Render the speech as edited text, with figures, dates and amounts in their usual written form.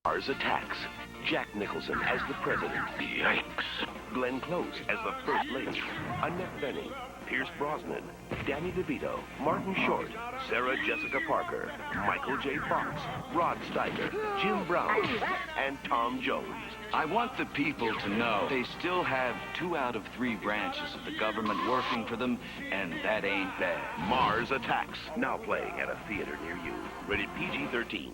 Mars Attacks. Jack Nicholson as the president. Yikes. Glenn Close as the first lady. Annette Bening. Pierce Brosnan. Danny DeVito. Martin Short. Sarah Jessica Parker. Michael J. Fox. Rod Steiger. Jim Brown. And Tom Jones. I want the people to know they still have 2 out of 3 branches of the government working for them, and that ain't bad. Mars Attacks. Now playing at a theater near you. Rated PG-13.